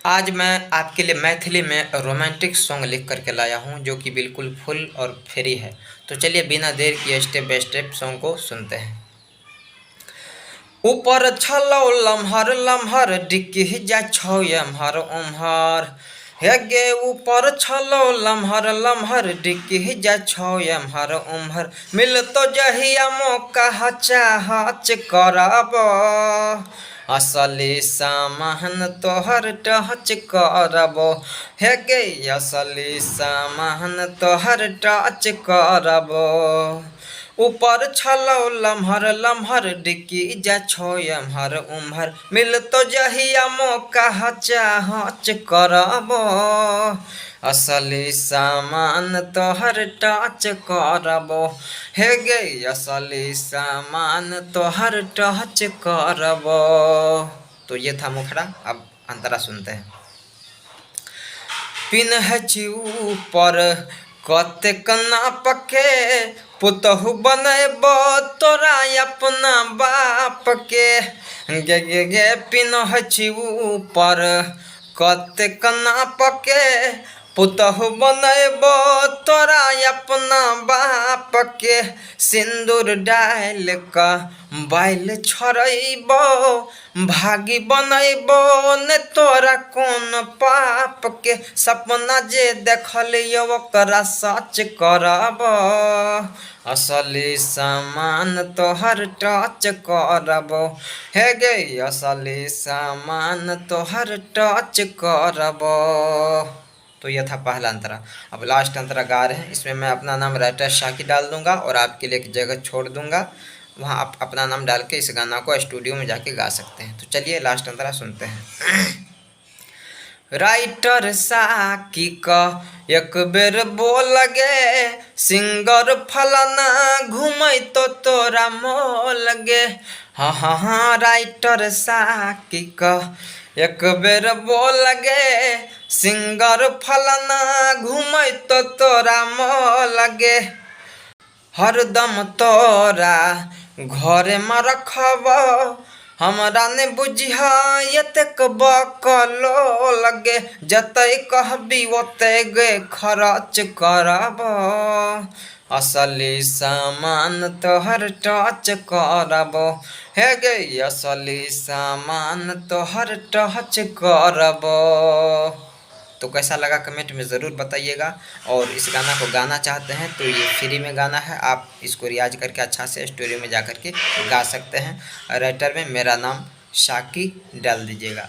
आज मैं आपके लिए मैथिली में रोमांटिक सॉन्ग लिख करके लाया हूँ जो कि बिल्कुल फुल और फ्री है। तो चलिए बिना देर किए स्टेप बाय स्टेप सॉन्ग को सुनते हैं। ऊपर छलौ लम्हर लम्हर डिक्की जा छौ एम्हर ओम्हर, हे गे ऊपर छलौ लम्हर लम्हर डिक्की जा छौ एम्हर ओम्हर, मिल तो जहिया मौका हच करब, असली सामान तोहर टच करबो, हे गे असली सामान तोहर टच करबो। ऊपर छलौ लम्हर लम्हर डिक्की जा छौ एम्हर ओम्हर, मिल तो जहिया मौका हच करबो, असली सामान तोहर टच करबो, हे गे असली सामान तोहर टच करबो। तो ये था मुखड़ा। अब अंतरा सुनते हैं। पिन्ह छी ऊपर कतेक नाप के, पुतहु बनैब तोरा अपना बाप के, गे गे गे पिन्ह छी ऊपर कतेक नाप के, पुतहु बनैब तोरा अपना बाप के, सिंदूर डाल कऽ बाइल छोड़ैब, भागी बनैब ने तोरा कोन पाप के, सपना जे देखलियो ओकरा सच करब, असली सामान तोहर टच करब, हे गे असली सामान तोहर टच करब। तो यह था पहला अंतरा। अब लास्ट अंतरा गा रहे हैं। इसमें मैं अपना नाम राइटर शाकी डाल दूंगा और आपके लिए एक जगह छोड़ दूंगा, वहाँ आप अपना नाम डाल के इस गाना को स्टूडियो में जाके गा सकते हैं। तो चलिए लास्ट अंतरा सुनते हैं। राइटर साकी का एक बेर बोल गे, सिंगर फलाना घूमै तो तोरा मोल गे, हाँ हाँ हाँ राइटर साकी का एक बेर बोल गे, सिंगर फलाना घूमै तो तोरा मोल गे, हरदम तोरा घरे में रखब, हमरा ने बुझिया एतेक बकलो लगे, जतै कहबी ओतै गे खर्च करब, असली सामान तोहर टच करब, हे गे असली सामान तोहर टच करब। तो कैसा लगा कमेंट में ज़रूर बताइएगा। और इस गाना को गाना चाहते हैं तो ये फ्री में गाना है, आप इसको रियाज करके अच्छा से स्टूडियो में जा कर के गा सकते हैं। राइटर में मेरा नाम शाकी डाल दीजिएगा।